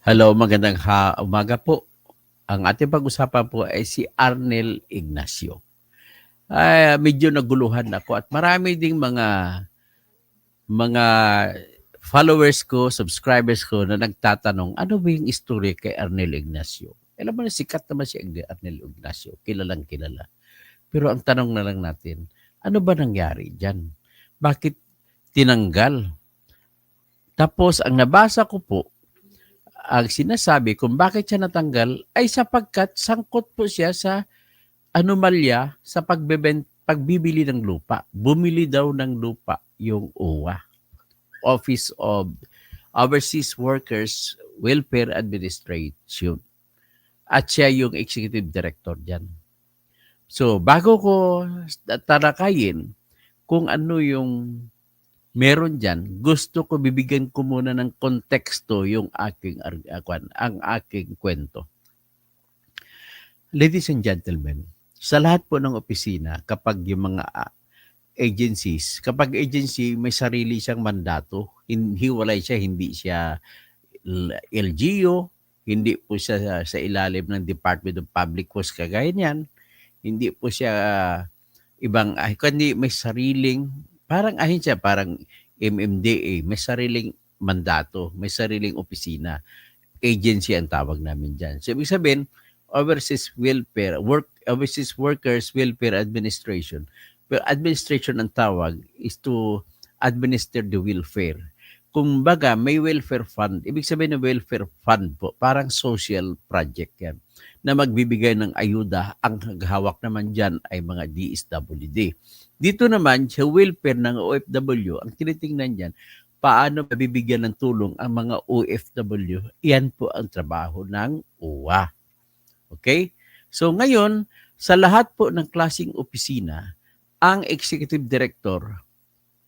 Hello, magandang umaga po. Ang ating pag-usapan po ay si Arnel Ignacio. Medyo naguluhan ako at marami ding mga followers ko, subscribers ko na nagtatanong, ano ba yung istorya kay Arnel Ignacio? Alam mo na sikat naman si Arnel Ignacio, kilalang kilala. Pero ang tanong na lang natin, ano ba nangyari dyan? Bakit tinanggal? Tapos ang nabasa ko po, ang sinasabi kung bakit siya natanggal ay sapagkat sangkot po siya sa anomalya sa pagbibili ng lupa. Bumili daw ng lupa yung OWA, Office of Overseas Workers Welfare Administration. At siya yung executive director dyan. So, bago ko talakayin kung ano yung meron dyan, gusto ko bibigyan ko muna ng konteksto yung ang aking kwento. Ladies and gentlemen, sa lahat po ng opisina, kapag yung mga agencies, kapag agency may sarili siyang mandato, hiwalay siya, hindi siya LGU, hindi po siya sa ilalim ng Department of Public Works kagaya niyan, hindi po siya ibang, kundi may sariling, parang ahensya, parang MMDA, may sariling mandato, may sariling opisina. Agency ang tawag namin dyan. So, ibig sabihin, Overseas Workers Welfare Administration. Pero administration ang tawag is to administer the welfare. Kung baga, may welfare fund. Ibig sabihin ng welfare fund po, parang social project yan na magbibigay ng ayuda. Ang hawak naman dyan ay mga DSWD. Dito naman, sa welfare ng OFW, ang tinitingnan dyan, paano mabibigyan ng tulong ang mga OFW. Iyan po ang trabaho ng OWA. Okay? So ngayon, sa lahat po ng klaseng opisina, ang executive director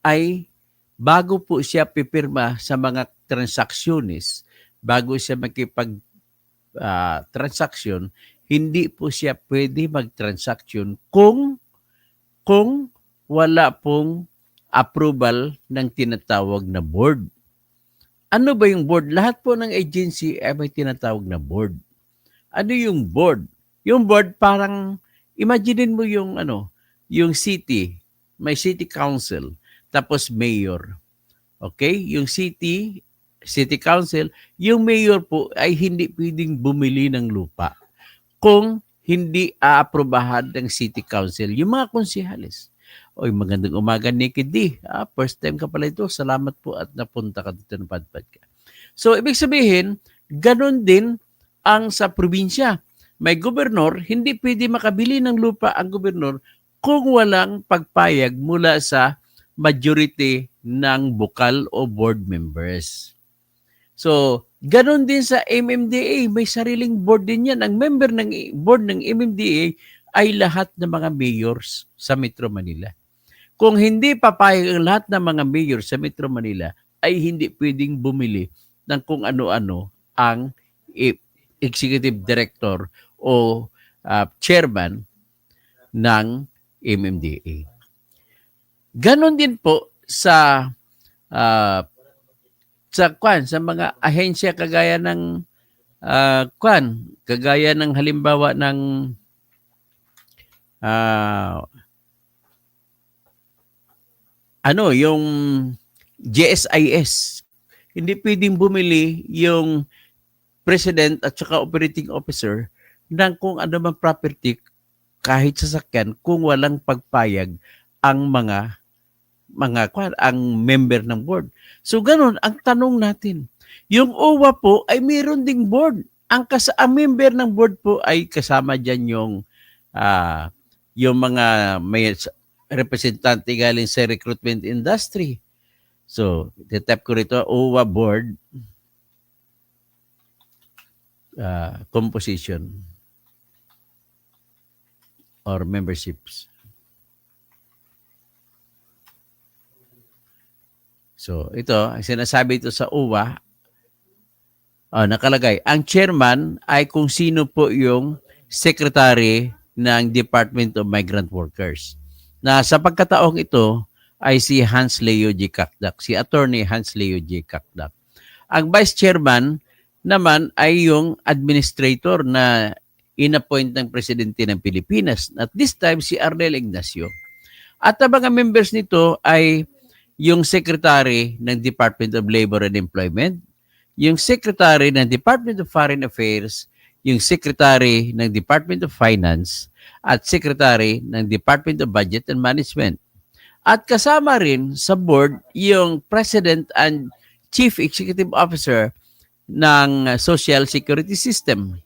ay bago po siya pipirma sa mga transactions, bago siya makipag-transaction, hindi po siya pwede mag-transaction kung wala pong approval ng tinatawag na board. Ano ba yung board? Lahat po ng agency ay may tinatawag na board. Ano yung board? Yung board parang, imaginein mo yung yung city, may city council, tapos mayor. Okay? Yung city council, yung mayor po ay hindi pwedeng bumili ng lupa kung hindi aaprubahan ng city council. Yung mga konsehalis. Oy, magandang umaga, Nikki D. First time ka pala ito. Salamat po at napunta ka dito ng Padpad ka. So, ibig sabihin, ganun din ang sa probinsya. May gobernador, hindi pwede makabili ng lupa ang gobernador kung walang pagpayag mula sa majority ng bukal o board members. So, ganun din sa MMDA. May sariling board din yan. Ang member ng board ng MMDA ay lahat ng mga mayors sa Metro Manila. Kung hindi papayag ang lahat ng mga mayor sa Metro Manila, ay hindi pwedeng bumili ng kung ano-ano ang executive director o chairman ng MMDA. Ganon din po sa mga ahensya kagaya ng kagaya ng halimbawa ng yung GSIS. Hindi pwedeng bumili yung president at saka operating officer ng kung ano mang property kahit sasakyan kung walang pagpayag ang ang member ng board. So ganun ang tanong natin. Yung OWA po ay mayroon ding board. Ang member ng board po ay kasama diyan yung mga may representante galing sa recruitment industry. So, titap ko rito, OWA board composition or memberships. So, ito, sinasabi ito sa OWA, nakalagay, ang chairman ay kung sino po yung secretary ng Department of Migrant Workers. Na sa pagkataong ito ay si Hans Leo G. Kakdak, si Attorney Hans Leo G. Kakdak. Ang vice chairman naman ay yung administrator na inappoint ng presidente ng Pilipinas. At this time, si Arnel Ignacio. At ang mga members nito ay yung Secretary ng Department of Labor and Employment, yung Secretary ng Department of Foreign Affairs, yung Secretary ng Department of Finance, at Secretary ng Department of Budget and Management. At kasama rin sa board yung President and Chief Executive Officer ng Social Security System.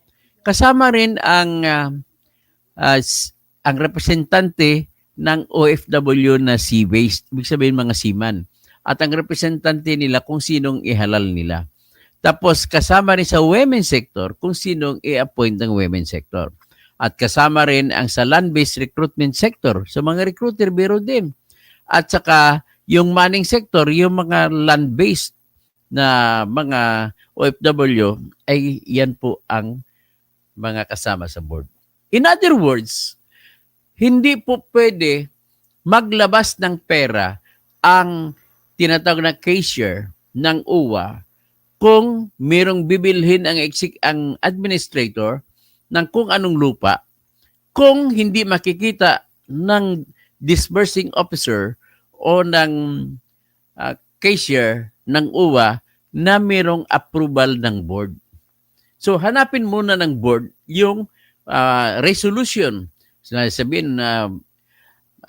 Kasama rin ang representante ng OFW na sea-based, ibig sabihin mga seaman. At ang representante nila kung sinong ihalal nila. Tapos kasama rin sa women's sector kung sinong i-appoint ng women's sector. At kasama rin ang sa land-based recruitment sector, sa mga recruiter bureau din. At saka yung manning sector, yung mga land-based na mga OFW, ay yan po ang mga kasama sa board. In other words, hindi po pwede maglabas ng pera ang tinatawag na cashier ng UWA kung mayroong bibilhin ang administrator ng kung anong lupa, kung hindi makikita ng disbursing officer o ng cashier ng UWA na mayroong approval ng board. So hanapin muna ng board yung resolution. Sabihin na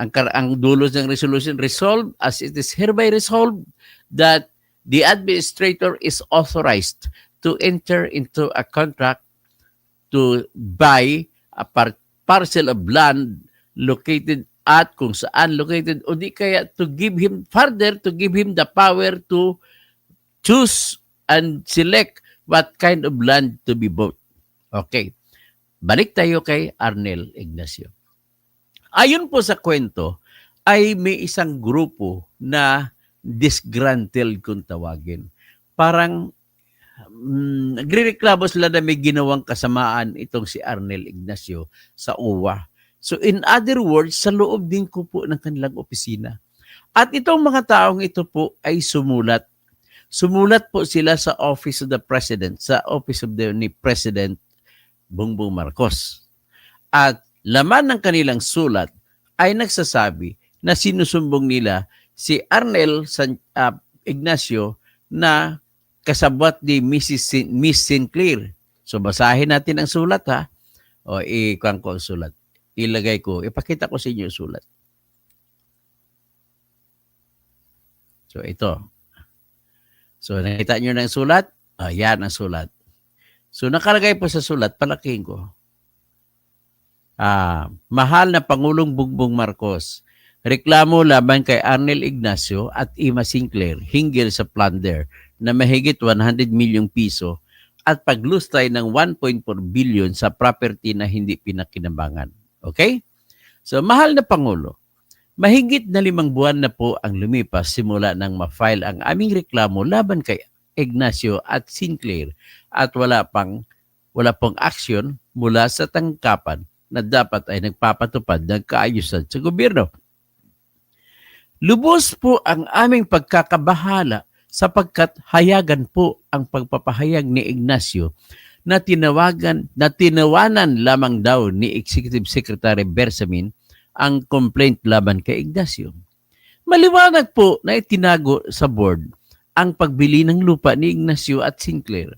ang dulo ng resolution, resolved as it is hereby resolved that the administrator is authorized to enter into a contract to buy a parcel of land located at kung saan located, o di kaya to give him the power to choose and select what kind of land to be bought. Okay. Balik tayo kay Arnel Ignacio. Ayon po sa kwento, ay may isang grupo na disgruntled kung tawagin. Parang nagrereklamo sila na may ginawang kasamaan itong si Arnel Ignacio sa UWA. So in other words, sa loob din ko po ng kanilang opisina. At itong mga taong ito po ay sumulat. Sumulat po sila sa Office of the President, sa Office of the President Bongbong Marcos. At laman ng kanilang sulat ay nagsasabi na sinusumbong nila si Arnel Ignacio na kasabwat ni Miss Sinclair. So basahin natin ang sulat ha. O ikuha ko ang sulat. Ilagay ko. Ipakita ko sa inyo yung sulat. So ito. So nakita nyo na ang sulat? Yan ang sulat. So nakalagay po sa sulat, palakihin ko. Mahal na Pangulong Bongbong Marcos, reklamo laban kay Arnel Ignacio at Ima Sinclair hinggil sa plunder na mahigit 100 milyong piso at paglustay ng 1.4 billion sa property na hindi pinakinabangan. Okay? So mahal na Pangulo, mahigit na 5 buwan na po ang lumipas simula nang ma-file ang aming reklamo laban kay Ignacio at Sinclair at wala pong aksyon mula sa tangkapan na dapat ay nagpapatupad ng kaayusan sa gobyerno. Lubos po ang aming pagkakabahala sapagkat hayagan po ang pagpapahayag ni Ignacio na tinawanan lamang daw ni Executive Secretary Bersamin ang complaint laban kay Ignacio. Maliwanag po na itinago sa board ang pagbili ng lupa ni Ignacio at Sinclair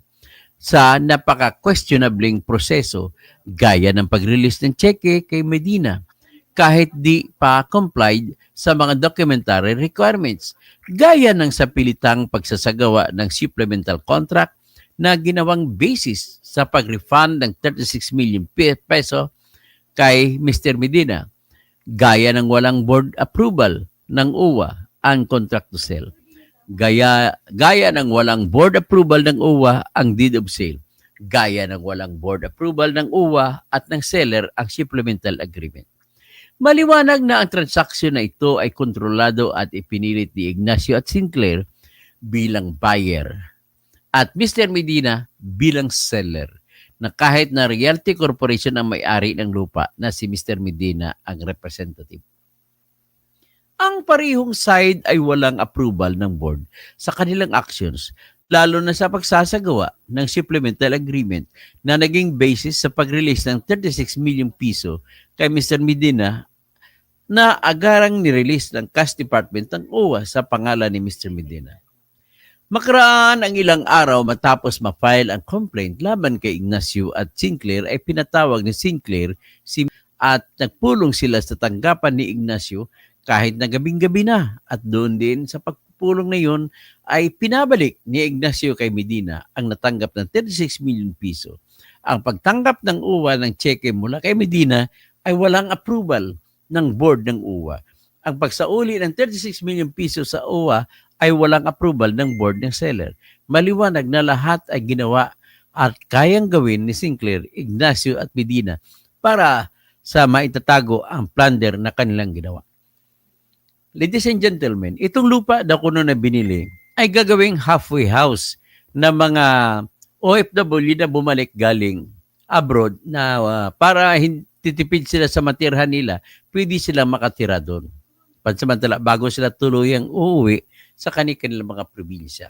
sa napaka-questionabling proseso gaya ng pag-release ng cheque kay Medina kahit di pa complied sa mga documentary requirements gaya ng sapilitang pagsasagawa ng supplemental contract na ginawang basis sa pag-refund ng 36 million peso kay Mr. Medina gaya ng walang board approval ng UWA ang contract to sell. Gaya ng walang board approval ng UWA ang deed of sale. Gaya ng walang board approval ng UWA at ng seller ang supplemental agreement. Maliwanag na ang transaksyon na ito ay kontrolado at ipinilit ni Ignacio at Sinclair bilang buyer at Mr. Medina bilang seller na kahit na Realty Corporation ang may-ari ng lupa na si Mr. Medina ang representative. Ang parehong side ay walang approval ng board sa kanilang actions lalo na sa pagsasagawa ng supplemental agreement na naging basis sa pag-release ng 36 million piso kay Mr. Medina na agarang nirelease ng Cash Department ng OWA sa pangalan ni Mr. Medina. Makaraan ang ilang araw matapos ma-file ang complaint laban kay Ignacio at Sinclair ay pinatawag ni Sinclair at nagpulong sila sa tanggapan ni Ignacio kahit na gabing-gabi na at doon din sa pagpulong na yun ay pinabalik ni Ignacio kay Medina ang natanggap ng 36 million piso. Ang pagtanggap ng OWA ng cheque mula kay Medina ay walang approval ng board ng OWA. Ang pagsauli ng 36 million piso sa OWA ay walang approval ng board ng seller. Maliwanag na lahat ay ginawa at kayang gawin ni Sinclair, Ignacio at Medina para sa maitatago ang plunder na kanilang ginawa. Ladies and gentlemen, itong lupa na kuno na binili ay gagawing halfway house na mga OFW na bumalik galing abroad na para titipid sila sa matirhan nila, pwede sila makatira doon. Pansamantala, bago sila tuluyang uuwi sa kanilang mga probinsya.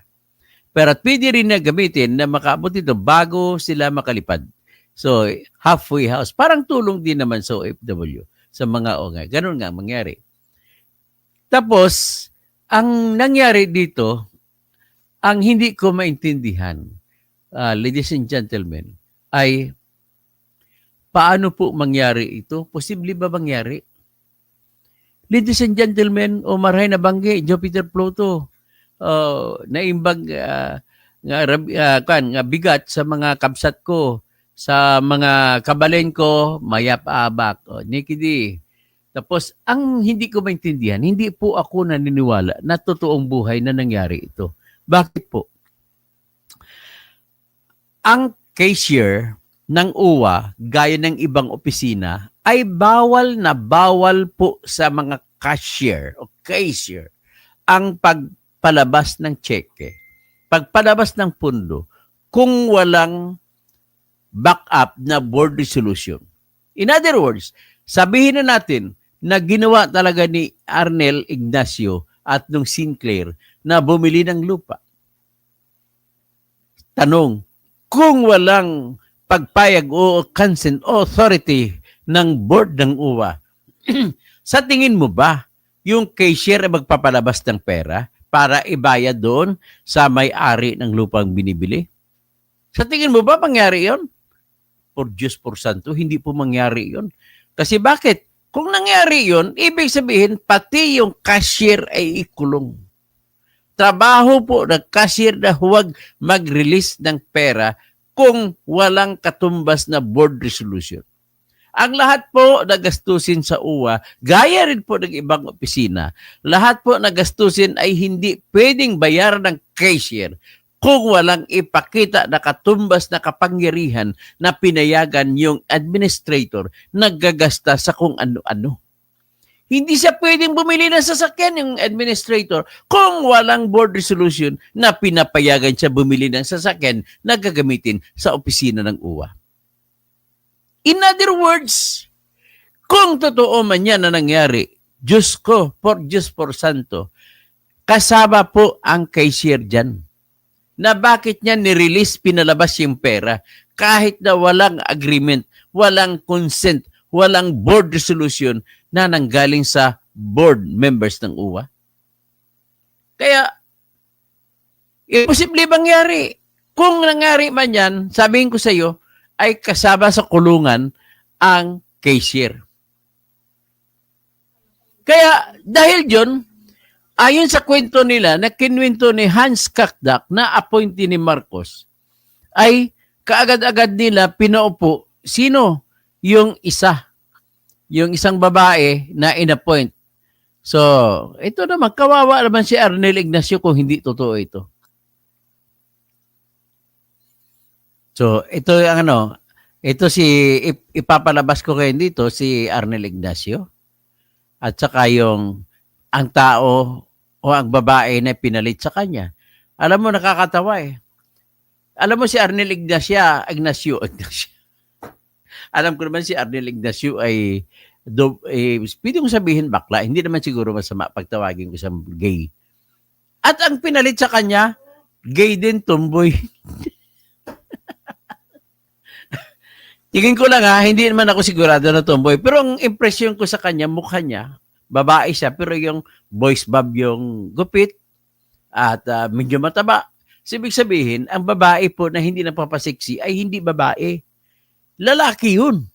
Pero pwede rin na gamitin na makaabot ito bago sila makalipad. So, halfway house. Parang tulong din naman sa OFW, sa mga ONGA. Ganun nga mangyari. Tapos, ang nangyari dito, ang hindi ko maintindihan, ladies and gentlemen, ay paano po mangyari ito? Posible ba mangyari? Ladies and gentlemen, o maray na banggi, Jupiter Pluto, naimbag nga bigat sa mga kabsat ko, sa mga kabalen ko, mayap-abak, nikidi. Tapos, ang hindi ko maintindihan, hindi po ako naniniwala na totoong buhay na nangyari ito. Bakit po? Ang cashier ng UWA, gaya ng ibang opisina, ay bawal na bawal po sa mga cashier o cashier ang pagpalabas ng cheque, pagpalabas ng pundo, kung walang backup na board resolution. In other words, sabihin na natin na ginawa talaga ni Arnel Ignacio at nung Sinclair na bumili ng lupa. Tanong, kung walang pagpayag o consent authority ng board ng UWA, sa tingin mo ba yung cashier ay magpapalabas ng pera para ibayad doon sa may-ari ng lupang binibili? Sa tingin mo ba mangyari yon? Por Diyos por Santo, hindi po mangyari yon. Kasi bakit? Kung nangyari yon, ibig sabihin pati yung cashier ay ikulong. Trabaho po ng cashier na huwag mag-release ng pera kung walang katumbas na board resolution. Ang lahat po na gastusin sa UWA, gaya rin po ng ibang opisina, lahat po na gastusin ay hindi pwedeng bayaran ng cashier kung walang ipakita na katumbas na kapangyarihan na pinayagan yung administrator na gagasta sa kung ano-ano. Hindi siya pwedeng bumili ng sasakyan yung administrator kung walang board resolution na pinapayagan siya bumili ng sasakyan na gagamitin sa opisina ng UWA. In other words, kung totoo man yan na nangyari, Diyos ko, por Diyos por Santo, kasama po ang cashier dyan. Na bakit niya nirelease, pinalabas yung pera kahit na walang agreement, walang consent, walang board resolution na nanggaling sa board members ng UWA. Kaya, imposible mangyari. Kung nangyari man yan, sabihin ko sa iyo, ay kasama sa kulungan ang cashier. Kaya, dahil dyan, ayon sa kwento nila, na kinwento ni Hans Kakdak na appointee ni Marcos, ay kaagad-agad nila pinaupo sino yung isang babae na inappoint. So, ito naman, kawawa naman si Arnel Ignacio kung hindi totoo ito. So, ito ang ito ipapalabas ko kayo dito, si Arnel Ignacio. At saka ang tao o ang babae na pinalit sa kanya. Alam mo, nakakatawa eh. Alam mo si Arnel Ignacio. Alam ko naman si Arnel Ignacio ay pwede kong sabihin bakla. Hindi naman siguro masama pagtawagin ko sa gay. At ang pinalit sa kanya, Gay din, tomboy. Tingin ko lang hindi naman ako sigurado na tomboy. Pero ang impression ko sa kanya, mukha niya, babae siya, pero yung voice bob yung gupit at medyo mataba. Ibig sabihin, ang babae po na hindi napapasexy ay hindi babae. Lalaki yun.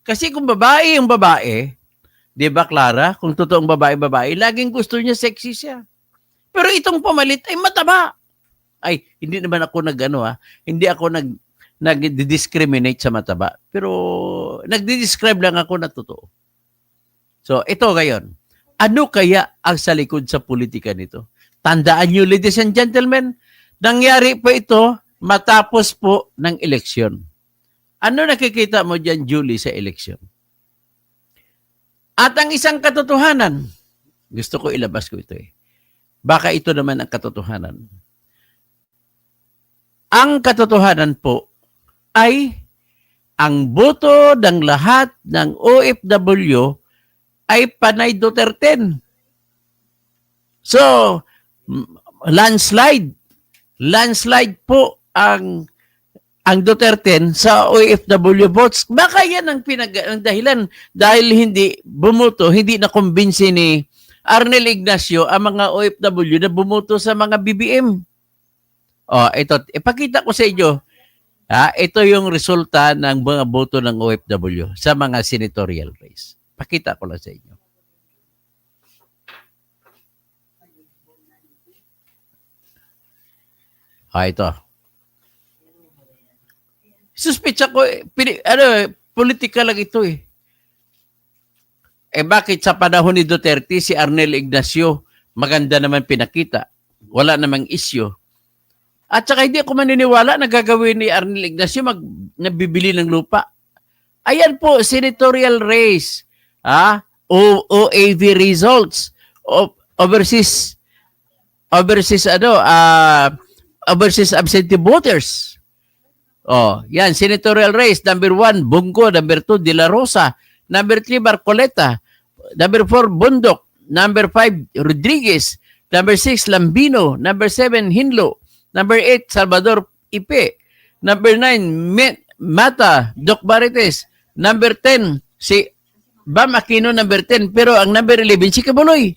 Kasi kung babae yung babae, di ba Clara, kung totoong babae, laging gusto niya sexy siya. Pero itong pamalit ay mataba. Ay, hindi naman ako hindi ako nag-discriminate sa mataba. Pero nagdi-describe lang ako na totoo. So, ito ngayon. Ano kaya ang sa likod sa politika nito? Tandaan nyo, ladies and gentlemen, nangyari po ito matapos po ng eleksyon. Ano nakikita mo dyan, Julie, sa eleksyon? At ang isang katotohanan, gusto ko ilabas ko ito Baka ito naman ang katotohanan. Ang katotohanan po ay ang boto ng lahat ng OFW ay panay Duterte. So, landslide po ang Duterte sa OFW votes. Baka yan ang dahilan dahil hindi bumoto, hindi nakumbinsi ni Arnel Ignacio ang mga OFW na bumoto sa mga BBM. Ito, ipakita ko sa inyo. Ito yung resulta ng mga boto ng OFW sa mga senatorial race. Pakita ko lang sa inyo. Ito. Suspitsa ko, politika lang ito bakit sa panahon ni Duterte, si Arnel Ignacio, maganda naman pinakita. Wala namang issue. At saka hindi ako maniniwala na gagawin ni Arnel Ignacio nabibili ng lupa. Ayan po, senatorial race. OAV results. Overseas absentee voters. Yan, senatorial race. Number 1, Bongo. Number 2, De La Rosa. Number 3, Barcoleta. Number 4, Bundok. Number 5, Rodriguez. Number 6, Lambino. Number 7, Hinlo. Number 8, Salvador Ipe. Number 9, Mata, Doc Barites. Number 10, si Bam Aquino, number 10. Pero ang number 11, si Cabuloy.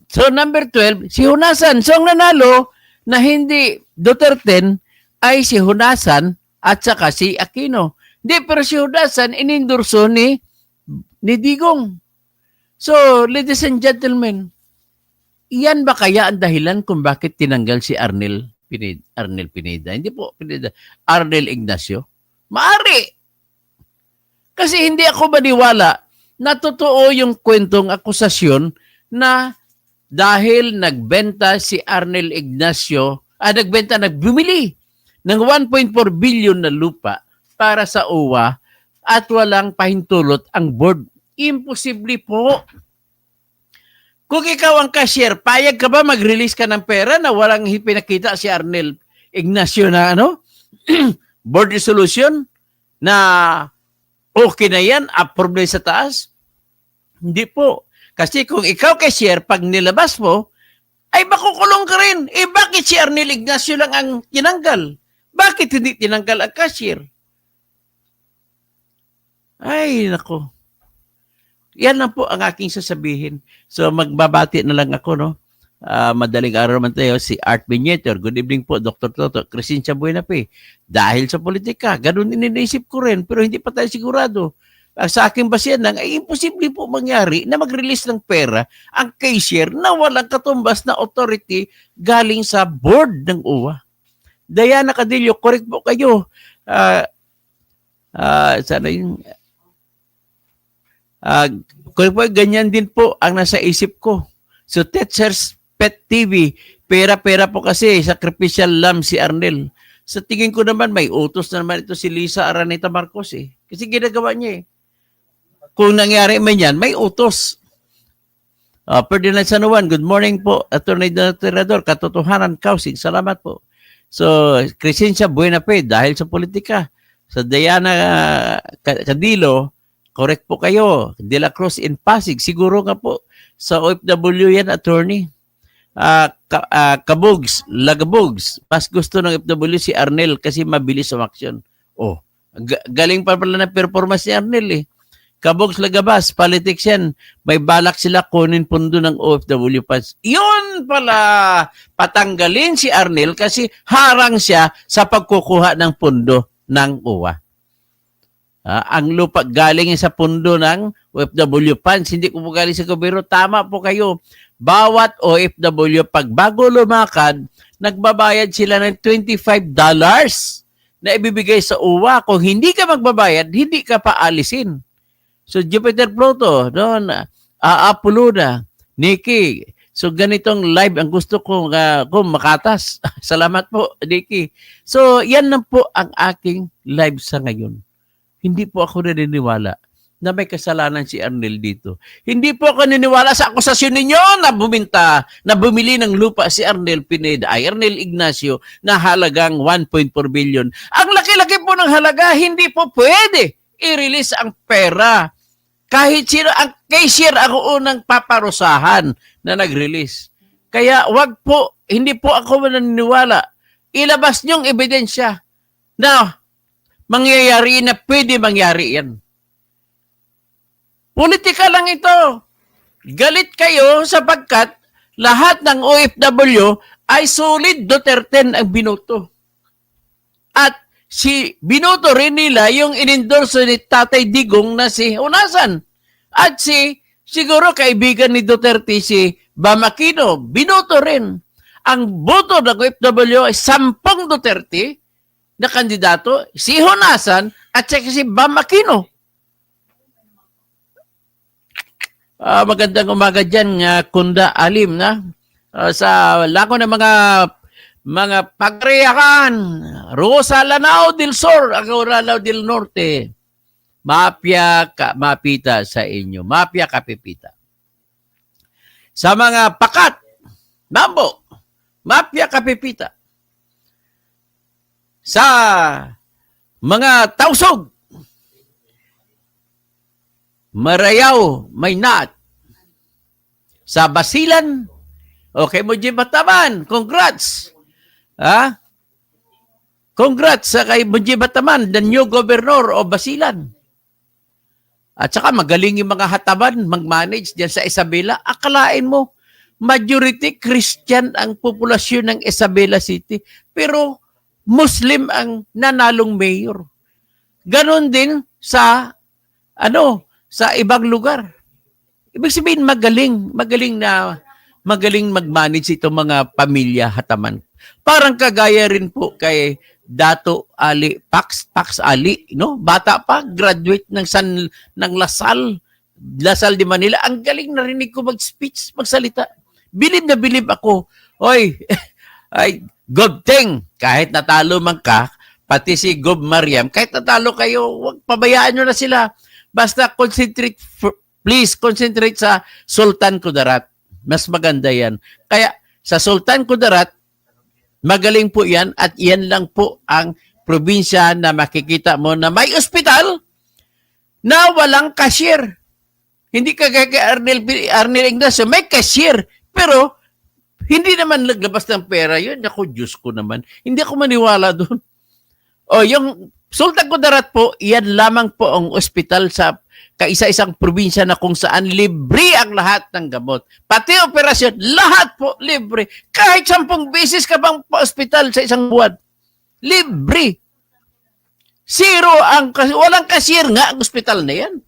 So, number 12, si Hunasan. So, ang nanalo na hindi Duterte ay si Hunasan at saka si Aquino. Hindi, pero si Hunasan inendorso ni Digong. So, ladies and gentlemen, iyan ba kaya ang dahilan kung bakit tinanggal si Arnel Pineda? Hindi po Pineda, Arnel Ignacio. Maari. Kasi hindi ako maniwala na totoo yung kwentong akusasyon na dahil nagbenta si Arnel Ignacio, nagbumili ng 1.4 billion na lupa para sa OWA at walang pahintulot ang board. Imposible po. Kung ikaw ang cashier, payag ka ba mag-release ka ng pera na walang pinakita si Arnel Ignacio na board resolution na okay na yan, approve na sa taas? Hindi po. Kasi kung ikaw cashier, pag nilabas mo, ay makukulong ka rin. Bakit si Arnel Ignacio lang ang tinanggal? Bakit hindi tinanggal ang cashier? Ay, nako. Yan lang po ang aking sasabihin. So, magbabati na lang ako, madaling araw naman tayo, si Art Viñetor. Good evening po, Dr. Toto. Crescencia Buenape. Dahil sa politika, ganun iniisip ko rin, pero hindi pa tayo sigurado. Sa aking basihan lang, ay imposible po mangyari na mag-release ng pera ang cashier na walang katumbas na authority galing sa board ng OWA. Diana Cadillo, correct po kayo. Sana yung... correct po, ganyan din po ang nasa isip ko. So, Tetser's Pet TV, pera-pera po kasi, sacrificial lamb si Arnel. Sa tingin ko naman, may utos na naman ito si Lisa Araneta Marcos Kasi ginagawa niya Kung nangyari man yan, may utos. Ferdinand Sanuan, good morning po. Attorney Tirador, katotohanan, kausing. Salamat po. So, Crescencia Buenape, dahil sa politika. Sa Diana Cadillo, correct po kayo. De La Cruz in Pasig, siguro nga po. Sa OFW yan, attorney. Kabugs, Lagabugs. Mas gusto ng FW si Arnel kasi mabilis umaksyon. Oh, galing pa pala ng performance ni Arnel eh. Kabugs, Lagabas, politics yan. May balak sila kunin pundo ng OFW funds. Yun pala, patanggalin si Arnel kasi harang siya sa pagkukuha ng pundo ng UWA. Ang lupa galing sa pundo ng OFW funds, hindi ko po galing sa gobyerno. Tama po kayo. Bawat OFW, pag bago lumakad, nagbabayad sila ng $25 na ibibigay sa UWA. Kung hindi ka magbabayad, hindi ka paalisin. So, Jupiter Pluto, doon, Apollo na, Nikki. So, ganitong live ang gusto ko kung makatas. Salamat po, Nikki. So, yan lang po ang aking live sa ngayon. Hindi po ako naniniwala na may kasalanan si Arnel dito. Hindi po ako naniniwala sa akusasyon ninyo na bumili ng lupa si Arnel Pineda, Arnel Ignacio, na halagang 1.4 billion. Ang laki-laki po ng halaga, hindi po pwede i-release ang pera. Kahit sino, ang cashier ako unang paparusahan na nag-release. Kaya wag po, hindi po ako naniniwala. Ilabas niyong ebidensya na mangyayari na pwede mangyari yan. Politika lang ito. Galit kayo sapagkat lahat ng OFW ay solid Duterte ang binoto. At si binoto rin nila yung inendorso ni Tatay Digong na si Hunasan. At siguro kaibigan ni Duterte si Bam Aquino, binoto rin. Ang boto ng OFW ay 10 Duterte na kandidato, si Hunasan at si Bam Aquino. Magandang umaga dyan, Kunda Alim, na? Sa lako ng mga pagreyakan, Rosa Lanao del Sur, Lanao del Norte, mapita sa inyo, mapya kapipita. Sa mga pakat, Mambo, mapya kapipita. Sa mga Tausog, Marayaw, Maynat. Sa Basilan, okay mo, Jim Bataman, congrats. Congrats sa kay Munji Bataman, the new governor of Basilan. At saka magaling yung mga hataban mag-manage diyan sa Isabela. Akalain mo, majority Christian ang populasyon ng Isabela City, pero Muslim ang nanalong mayor. Ganon din sa sa ibang lugar. Ibig sabihin magaling mag-manage itong mga pamilya hataman. Parang kagaya rin po kay Dato Ali Pax Ali, no? Bata pa, graduate ng Lasal de Manila. Ang galing, narinig ko mag-speech, magsalita. Bilib na bilib ako. Oy, ay Gobteng, kahit natalo man ka, pati si Gob Mariam, kahit natalo kayo, wag pabayaan nyo na sila. Basta please concentrate sa Sultan Kudarat. Mas maganda yan. Kaya sa Sultan Kudarat, magaling po yan at yan lang po ang probinsya na makikita mo na may ospital na walang cashier. Hindi kagaya kay Arnel Ignacio, may cashier. Pero hindi naman naglabas ng pera yun. Ako, Diyos ko naman. Hindi ako maniwala doon. O, yung Sultan Kudarat po, yan lamang po ang ospital sa kaisa-isang probinsya na kung saan libre ang lahat ng gamot. Pati operasyon, lahat po libre. Kahit 10 beses ka bang pa-ospital sa isang buwan, libre. Zero walang cashier nga ang ospital na yan.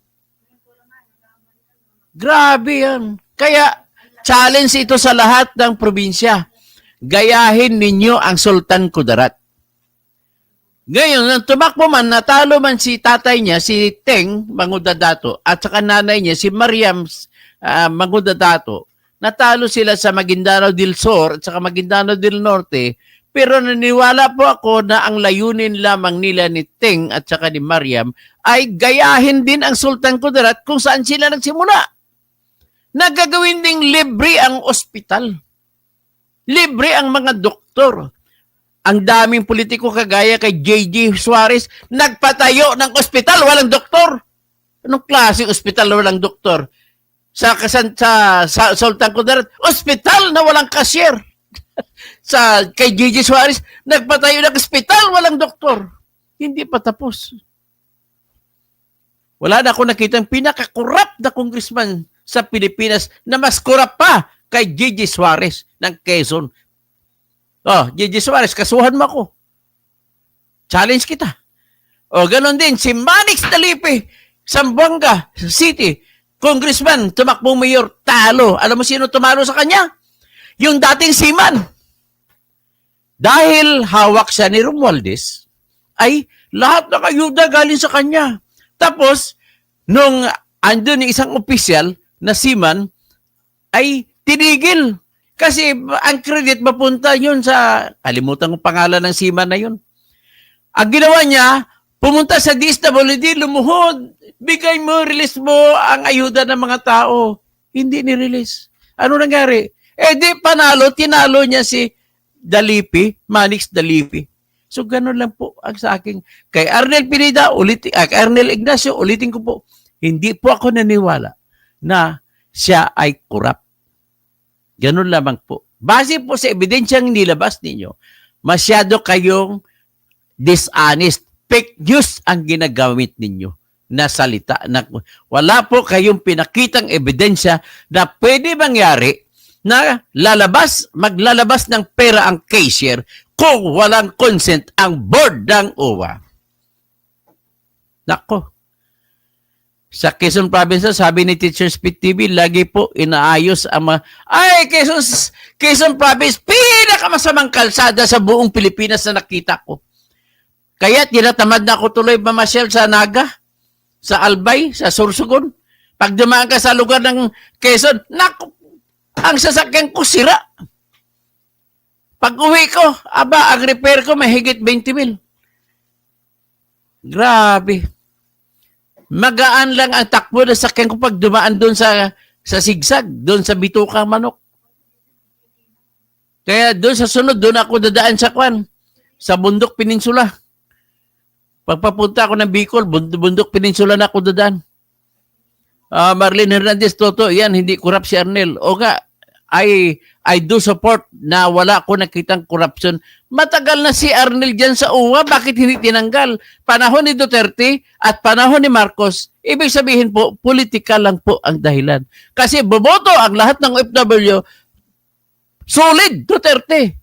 Grabe yan. Kaya, challenge ito sa lahat ng probinsya. Gayahin ninyo ang Sultan Kudarat. Ngayon, nang tumakbo man, natalo man si tatay niya, si Teng Mangudadato, at saka nanay niya, si Mariam Mangudadato, natalo sila sa Maguindanao del Sur at saka Maguindanao del Norte, pero naniwala po ako na ang layunin lamang nila ni Teng at saka ni Mariam ay gayahin din ang Sultan Kudarat kung saan sila nagsimula. Nagagawin ding libre ang ospital. Libre ang mga doktor. Ang daming politiko kagaya kay J.J. Suarez, nagpatayo ng ospital, walang doktor. Anong klaseng ospital na walang doktor? sa Sultan Kudarat, ospital na walang cashier. Kay Gigi Suarez, nagpatayo ng ospital, walang doktor. Hindi pa tapos. Wala na ako nakitang pinaka-corrupt na congressman sa Pilipinas na mas corrupt pa kay Gigi Suarez ng Quezon. Oh, Gigi Suarez, kasuhan mo ako. Challenge kita. O, ganon din, si Manix Dalipe, Zamboanga City, congressman, tumakbong mayor, talo. Alam mo sino tumalo sa kanya? Yung dating Siman. Dahil hawak siya ni Romualdez, ay lahat ng ayuda galing sa kanya. Tapos, nung andun yung isang opisyal na Siman, ay tinigil. Kasi ang credit mapunta yun sa, kalimutan ko pangalan ng Siman na yun. Ang ginawa niya, pumunta sa DSWD, lumuhod, bigay mo, release mo ang ayuda ng mga tao. Hindi ni-release. Ano nangyari? Di tinalo niya si Dalipi, Manix Dalipi. So, ganun lang po ang sa akin. Kay Arnel Pineda, Arnel Ignacio, ulitin ko po, hindi po ako naniwala na siya ay corrupt. Ganun lamang po. Base po sa ebidensyang nilabas ninyo, masyado kayong dishonest. Fake news ang ginagamit ninyo na salita. Wala po kayong pinakitang ebidensya na pwede mangyari na maglalabas ng pera ang cashier kung walang consent ang board ng OWA. Nako. Sa Quezon Province, sabi ni Teacher Speed TV, lagi po inaayos ang Quezon Province, pinakamasamang kalsada sa buong Pilipinas na nakita ko. Kaya tinatamad na ako tuloy mamasyal sa Naga, sa Albay, sa Sorsogon. Pag dumaan ka sa lugar ng Quezon, naku, ang sasakyan ko sira. Pag uwi ko, ang repair ko mahigit 20,000. Grabe. Magaan lang ang takbo ng sasakyan ko pag dumaan doon sa sigsag, doon sa Bitukang Manok. Kaya doon sa sunod, doon ako dadaan sa sa Bundok Peninsula. Pagpapunta ako ng Bicol, Bundok Peninsula na ako dadaan. Marlene Hernandez, Toto, yan, hindi corrupt si Arnel. O nga, I do support na wala ko nakitang corruption. Matagal na si Arnel dyan sa UWA, bakit hindi tinanggal? Panahon ni Duterte at panahon ni Marcos, ibig sabihin po, politika lang po ang dahilan. Kasi boboto ang lahat ng OFW, solid Duterte.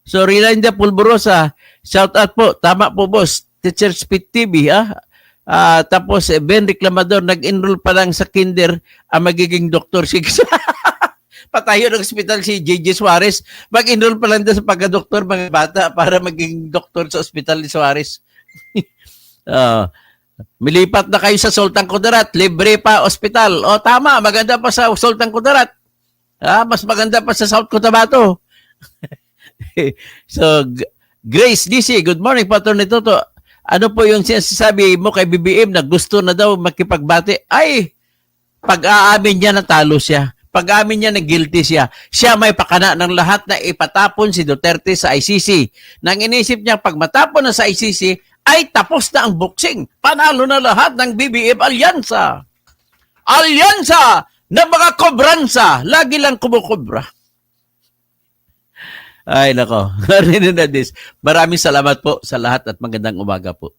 So, Rilinda Pulborosa, shout out po. Tama po, boss. Teacher Speed TV, tapos, Ben Reclamador, nag-enroll pa lang sa kinder ang magiging Dr. Six. Patayo ng ospital si J.J. Suarez. Mag-enroll pa lang sa pagka-doktor mga bata para maging doktor sa ospital ni Suarez. Milipat na kayo sa Sultan Kudarat. Libre pa ospital. O, tama. Maganda pa sa Sultan Kudarat. Mas maganda pa sa South Cotabato. So, Grace DC, good morning, Patron Toto. Ano po yung sinasabi mo kay BBM na gusto na daw makipagbati? Ay, pag-aamin niya na talo siya. Pag-aamin niya na guilty siya. Siya may pakana ng lahat na ipatapon si Duterte sa ICC. Nang inisip niya, pag matapon na sa ICC, ay tapos na ang boxing. Panalo na lahat ng BBM Alyansa. Alyansa na mga kobransa. Lagi lang kumukobra. Ay, nako. Maraming salamat po sa lahat at magandang umaga po.